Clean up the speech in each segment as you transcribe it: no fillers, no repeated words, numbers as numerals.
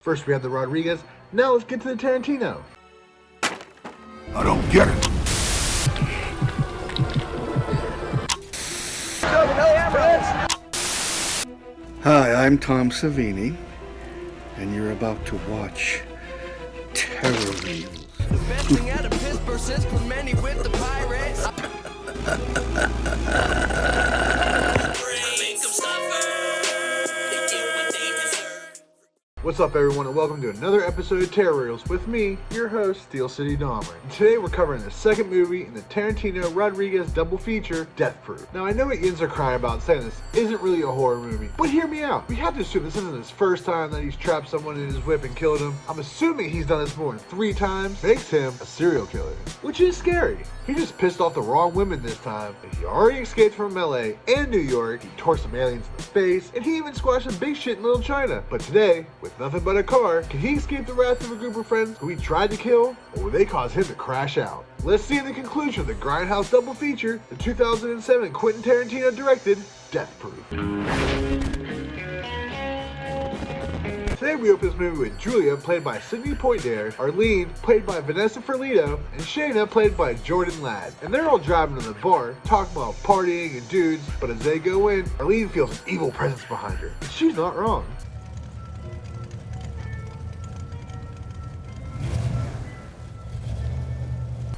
First we have the Rodriguez, now let's get to the Tarantino. I don't get it. Hi, I'm Tom Savini, and you're about to watch Terror Reels. The best thing out of Pittsburgh since Clemente with the Pirates. What's up everyone and welcome to another episode of Terror Reels with me, your host, Steel City Dahmer. And today we're covering the second movie in the Tarantino Rodriguez double feature, Death Proof. Now I know what Yins are crying about saying this isn't really a horror movie, but hear me out. We have to assume this isn't his first time that he's trapped someone in his whip and killed him. I'm assuming he's done this more than 3 times, makes him a serial killer, which is scary. He just pissed off the wrong women this time, and he already escaped from LA and New York, he tore some aliens in the face, and he even squashed some big shit in Little China. But today, with nothing but a car, can he escape the wrath of a group of friends who he tried to kill, or will they cause him to crash out? Let's see in the conclusion of the Grindhouse double feature, the 2007 Quentin Tarantino directed Death Proof. Today we open this movie with Julia, played by Sidney Poitier, Arlene, played by Vanessa Ferlito, and Shayna, played by Jordan Ladd. And they're all driving to the bar, talking about partying and dudes, but as they go in, Arlene feels an evil presence behind her. And she's not wrong.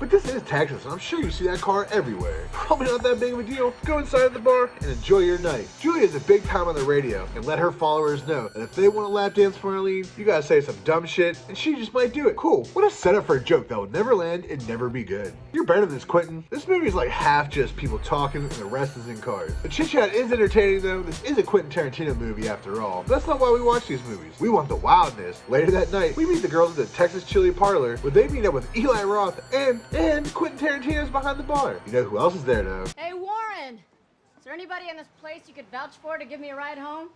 But this is Texas, and I'm sure you see that car everywhere. Probably not that big of a deal. Go inside the bar and enjoy your night. Julia is a big time on the radio and let her followers know that if they want a lap dance from Arlene, you gotta say some dumb shit, and she just might do it. Cool. What a setup for a joke that will never land and never be good. You're better than this, Quentin. This movie is like half just people talking and the rest is in cars. The chit chat is entertaining though. This is a Quentin Tarantino movie after all. But that's not why we watch these movies. We want the wildness. Later that night, we meet the girls at the Texas Chili Parlor where they meet up with Eli Roth and Quentin Tarantino's behind the bar. You know who else is there though? Hey Warren, is there anybody in this place you could vouch for to give me a ride home?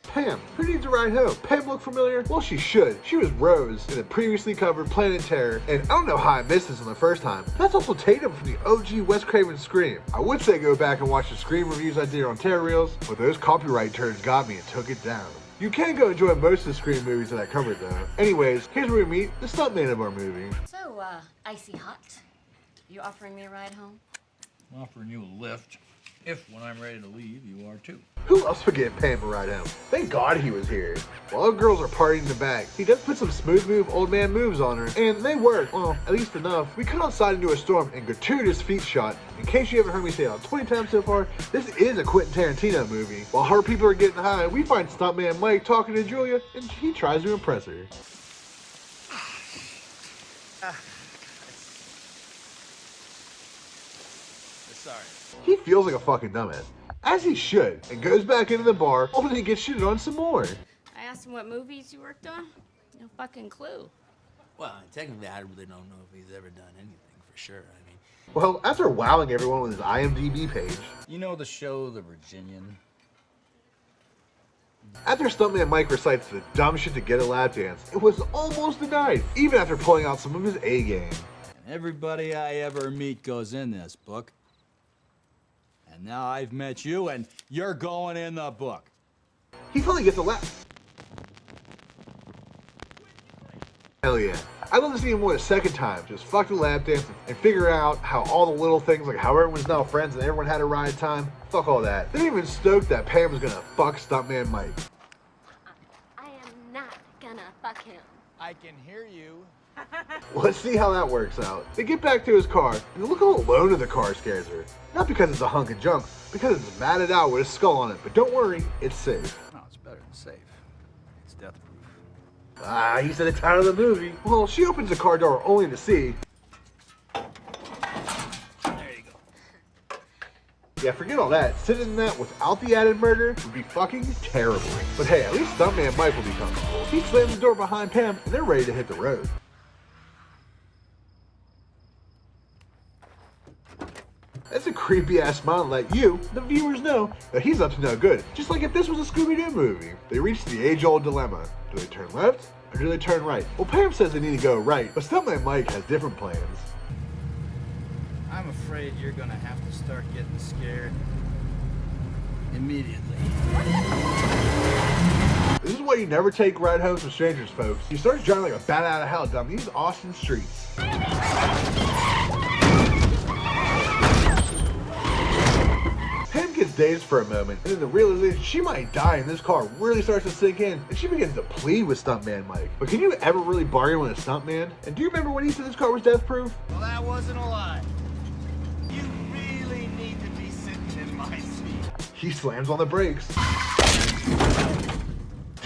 Pam. Who needs a ride home? Pam look familiar? Well, she should. She was Rose in the previously covered Planet Terror, and I don't know how I missed this on the first time. That's also Tatum from the OG Wes Craven Scream. I would say go back and watch the Scream reviews I did on Terror Reels, but those copyright turds got me and took it down. You can go enjoy most of the Scream movies that I covered though. Anyways, here's where we meet the stuntman of our movie. So, Icy Hot, you offering me a ride home? I'm offering you a lift. If, when I'm ready to leave, you are too. Who else would give Pam a ride home? Thank God he was here. While the girls are partying in the back, he does put some smooth move old man moves on her, and they work, well, at least enough. We cut outside into a storm and gratuitous feet shot. In case you haven't heard me say it 20 times so far, this is a Quentin Tarantino movie. While her people are getting high, we find stuntman Mike talking to Julia, and he tries to impress her. Sorry. He feels like a fucking dumbass, as he should, and goes back into the bar only to get shitted on some more. I asked him what movies you worked on. No fucking clue. Well, technically, I really don't know if he's ever done anything for sure. I mean, Well, after wowing everyone with his IMDb page, You know the show The Virginian? after stuntman Mike recites the dumb shit to get a lap dance, it was almost denied, even after pulling out some of his A game. And everybody I ever meet goes in this book. And now I've met you, and you're going in the book. He finally gets a lap. Hell yeah. I love to see him more the second time. Just fuck the lap dance and figure out how all the little things, like how everyone's now friends and everyone had a ride time. Fuck all that. They didn't even stoke that Pam was gonna fuck stuntman Mike. I am not gonna fuck him. I can hear you. Let's see how that works out. They get back to his car, and look how alone in the car scares her. Not because it's a hunk of junk, because it's matted out with a skull on it. But don't worry, it's safe. No, it's better than safe. It's death proof. Ah, he said the title of the movie. Well, she opens the car door only to see. There you go. Yeah, forget all that. Sitting in that without the added murder would be fucking terrible. But hey, at least stuntman Mike will be comfortable. He slams the door behind Pam, and they're ready to hit the road. That's a creepy ass smile to let you, the viewers, know that he's up to no good. Just like if this was a Scooby-Doo movie. They reach the age-old dilemma. Do they turn left or do they turn right? Well, Pam says they need to go right, but stuntman Mike has different plans. I'm afraid you're gonna have to start getting scared immediately. This is why you never take ride homes with strangers, folks. He starts driving like a bat out of hell down these Austin streets. Pam gets dazed for a moment, and then the realization she might die in this car really starts to sink in, and she begins to plead with Stuntman Mike. But can you ever really bargain with a stuntman? And do you remember when he said this car was death-proof? Well, that wasn't a lie. You really need to be sitting in my seat. He slams on the brakes.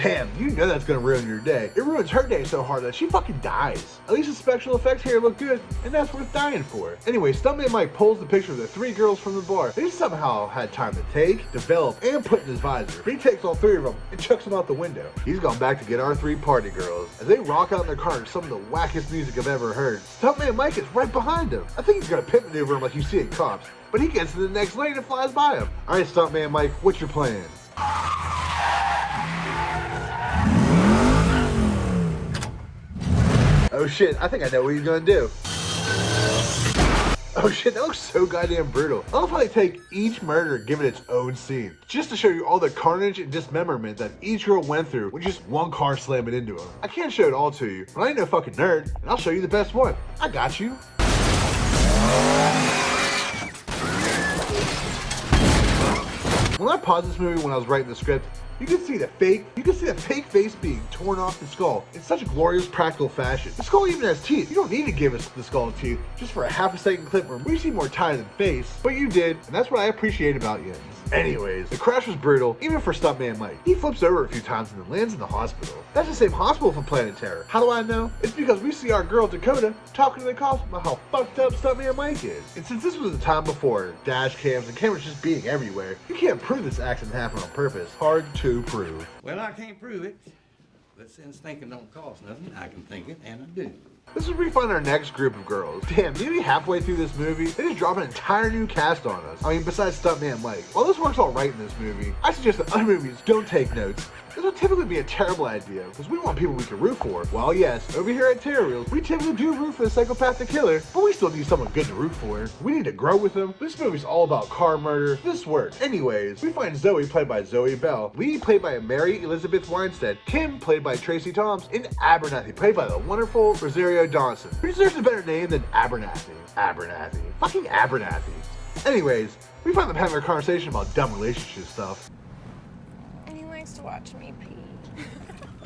Damn, you know that's gonna ruin your day. It ruins her day so hard that she fucking dies. At least the special effects here look good, and that's worth dying for. Anyway, Stuntman Mike pulls the picture of the 3 girls from the bar. They somehow had time to take, develop, and put in his visor. He takes all 3 of them and chucks them out the window. He's gone back to get our 3 party girls. As they rock out in their car to some of the wackest music I've ever heard. Stuntman Mike is right behind him. I think he's gonna pit maneuver him like you see in Cops, but he gets to the next lane and flies by him. Alright, Stuntman Mike, what's your plan? Oh shit, I think I know what he's gonna do. Oh shit, that looks so goddamn brutal. I love how they take each murder and give it its own scene. Just to show you all the carnage and dismemberment that each girl went through with just one car slamming into them. I can't show it all to you, but I ain't no fucking nerd, and I'll show you the best one. I got you. When I paused this movie when I was writing the script, you can see the fake face being torn off the skull in such a glorious practical fashion. The skull even has teeth. You don't need to give us the skull teeth just for a half-a-second clip where we see more tie than face, but you did, and that's what I appreciate about Jens. Anyways, the crash was brutal, even for Stuntman Mike. He flips over a few times and then lands in the hospital. That's the same hospital for Planet Terror. How do I know? It's because we see our girl Dakota talking to the cops about how fucked up Stuntman Mike is. And since this was the time before dash cams and cameras just being everywhere, you can't prove this accident happened on purpose. Hard to prove. Well, I can't prove it, but since thinking don't cost nothing, I can think it, and I do. This is where we find our next group of girls. Damn, maybe halfway through this movie, they just drop an entire new cast on us. I mean, besides Stuntman Mike. While this works all right in this movie, I suggest that other movies don't take notes. This would typically be a terrible idea, because we want people we can root for. Well, yes, over here at Terror Reels, we typically do root for the psychopathic killer, but we still need someone good to root for. We need to grow with them. This movie's all about car murder. This works. Anyways, we find Zoe, played by Zoe Bell, Lee, played by Mary Elizabeth Weinstead, Kim, played by Tracy Toms, and Abernathy, played by the wonderful Rosario Dawson. Who deserves a better name than Abernathy? Abernathy. Fucking Abernathy. Anyways, we find them having a conversation about dumb relationship stuff. And he likes to watch me pee.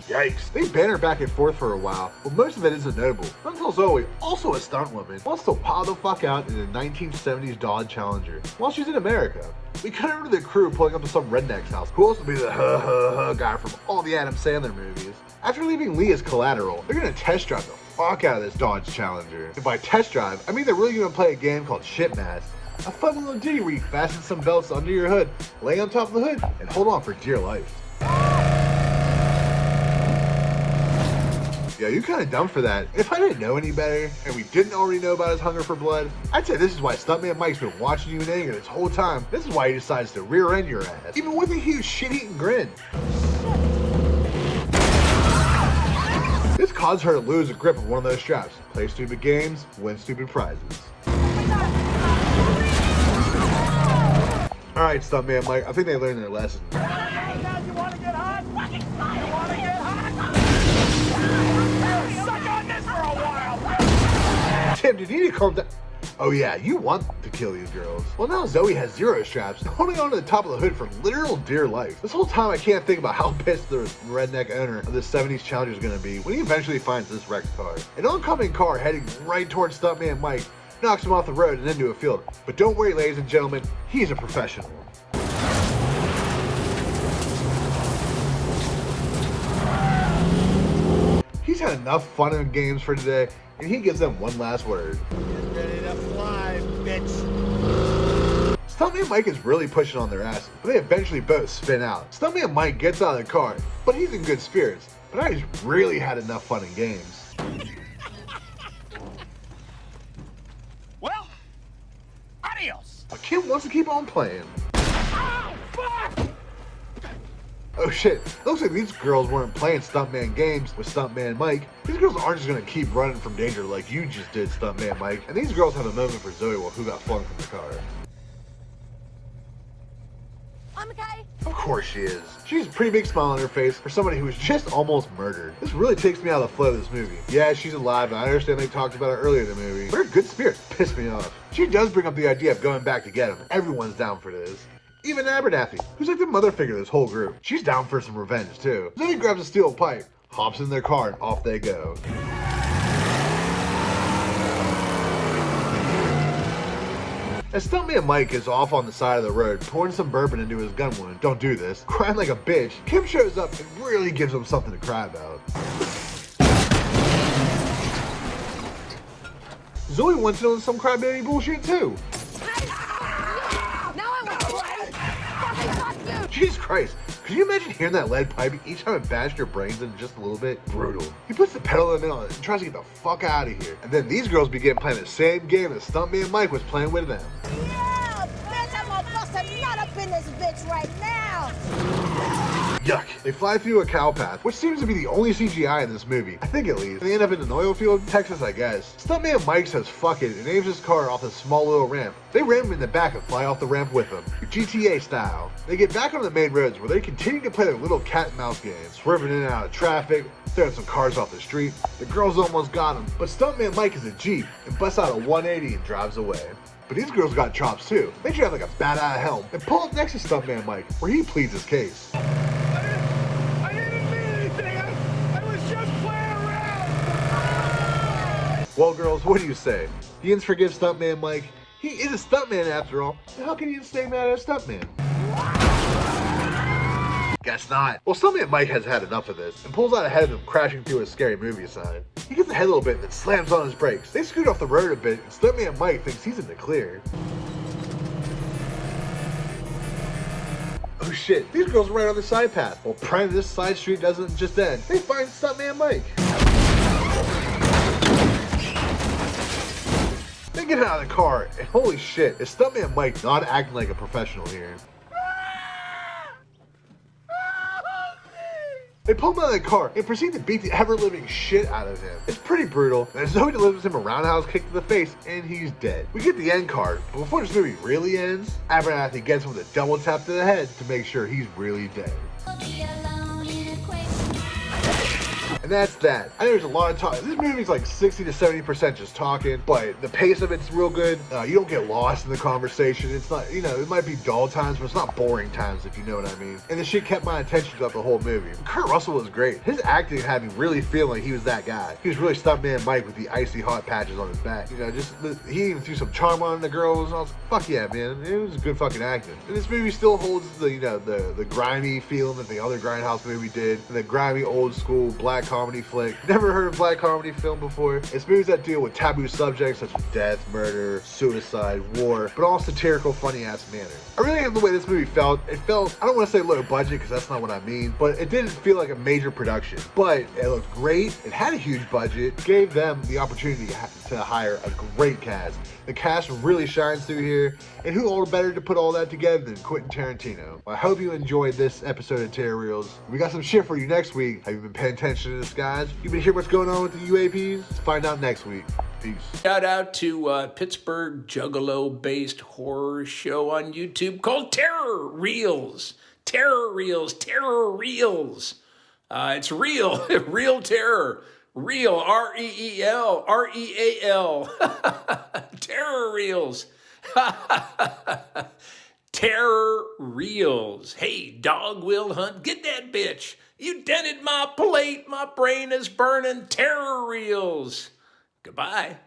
Yikes. They banter back and forth for a while, but most of it isn't notable. Until Zoe, also a stunt woman, wants to pile the fuck out in a 1970s Dodge Challenger while she's in America. We cut over to the crew pulling up to some redneck's house, who also be the guy from all the Adam Sandler movies. After leaving Lee as collateral, they're gonna test drive the fuck out of this Dodge Challenger. And by test drive, I mean they're really gonna play a game called Shit Mask. A fun little ditty where you fasten some belts under your hood, lay on top of the hood, and hold on for dear life. Yeah, you're kind of dumb for that. If I didn't know any better, and we didn't already know about his hunger for blood, I'd say this is why Stuntman Mike's been watching you in anger this whole time. This is why he decides to rear end your ass, even with a huge shit-eating grin. This caused her to lose a grip of one of those straps. Play stupid games, win stupid prizes. Alright, Stuntman Mike, I think they learned their lesson. Tim, did you need to calm down? Oh yeah, you want to kill these girls. Well, now Zoe has 0 straps, holding onto the top of the hood for literal dear life. This whole time I can't think about how pissed the redneck owner of the 70s Challenger is gonna be when he eventually finds this wrecked car. An oncoming car heading right towards Stuntman Mike knocks him off the road and into a field. But don't worry, ladies and gentlemen, he's a professional. He's had enough fun and games for today, and he gives them one last word. Get ready to fly, bitch. Stuntman Mike is really pushing on their asses, but they eventually both spin out. Stuntman Mike gets out of the car, but he's in good spirits. But now he's really had enough fun and games. Well, adios. But Kim wants to keep on playing. Oh, fuck! Oh shit, it looks like these girls weren't playing Stuntman games with Stuntman Mike. These girls aren't just gonna keep running from danger like you just did, Stuntman Mike. And these girls have a moment for Zoe while who got flung from the car. I'm okay. Of course she is. She's a pretty big smile on her face for somebody who was just almost murdered. This really takes me out of the flow of this movie. Yeah, she's alive, and I understand they talked about her earlier in the movie, but her good spirits piss me off. She does bring up the idea of going back to get him. Everyone's down for this. Even Abernathy, who's like the mother figure of this whole group. She's down for some revenge, too. Then he grabs a steel pipe, hops in their car, and off they go. As Stuntman Mike is off on the side of the road, pouring some bourbon into his gun wound, don't do this, crying like a bitch, Kim shows up and really gives him something to cry about. Zoe wants in on some crybaby bullshit too. Jesus Christ, could you imagine hearing that lead pipe each time it bashed your brains in just a little bit? Brutal. He puts the pedal in the middle and tries to get the fuck out of here. And then these girls begin playing the same game that Stuntman Mike was playing with them. Yeah, bitch, I'm gonna bust a nut up in this bitch right now. Yuck. They fly through a cow path, which seems to be the only CGI in this movie. I think at least. And they end up in an oil field, Texas, I guess. Stuntman Mike says fuck it and aims his car off a small little ramp. They ram him in the back and fly off the ramp with him, GTA style. They get back on the main roads where they continue to play their little cat and mouse game, swerving in and out of traffic, throwing some cars off the street. The girls almost got him, but Stuntman Mike is a Jeep and busts out a 180 and drives away. But these girls got chops too. They drive like a bat out of hell and pull up next to Stuntman Mike, where he pleads his case. I didn't mean anything. I was just playing around. Well, girls, what do you say? Yins forgive Stuntman Mike. He is a stuntman after all. So how can you stay mad at a stuntman? Guess not. Well, Stuntman Mike has had enough of this and pulls out ahead of him, crashing through a scary movie sign. He gets ahead a little bit and then slams on his brakes. They scoot off the road a bit and Stuntman Mike thinks he's in the clear. Oh shit, these girls are right on the side path. Well, prying this side street doesn't just end. They find Stuntman Mike. They get out of the car, and holy shit, is Stuntman Mike not acting like a professional here? They pull him out of the car and proceed to beat the ever-living shit out of him. It's pretty brutal, and Zoe delivers him a roundhouse kick to the face, and he's dead. We get the end card, but before this movie really ends, Abernathy gets him with a double tap to the head to make sure he's really dead. And that's that. I know there's a lot of talk. This movie's like 60 to 70% just talking, but the pace of it's real good. You don't get lost in the conversation. It's not, you know, it might be dull times, but it's not boring times, if you know what I mean. And the shit kept my attention throughout the whole movie. Kurt Russell was great. His acting had me really feeling like he was that guy. He was really Stuntman Mike with the icy hot patches on his back. You know, he even threw some charm on the girls, and I was like, fuck yeah, man. It was good fucking acting. And this movie still holds the, you know, the grimy feeling that the other Grindhouse movie did, and the grimy old school black comedy flick. Never heard of black comedy film before. It's movies that deal with taboo subjects such as death, murder, suicide, war, but all satirical, funny ass manner. I really like the way this movie felt. It felt, I don't want to say low budget because that's not what I mean, but it didn't feel like a major production. But it looked great. It had a huge budget. Gave them the opportunity to hire a great cast. The cast really shines through here, and who all better to put all that together than Quentin Tarantino? Well, I hope you enjoyed this episode of Terror Reels. We got some shit for you next week. Have you been paying attention to the skies? You been hearing what's going on with the UAPs? Let's find out next week. Peace. Shout out to Pittsburgh Juggalo-based horror show on YouTube called Terror Reels. Terror Reels. Terror Reels. It's real. Real terror. Real. R-E-E-L. R-E-A-L. Terror Reels. Terror Reels. Hey, dog will hunt. Get that bitch. You dented my plate. My brain is burning. Terror Reels. Goodbye.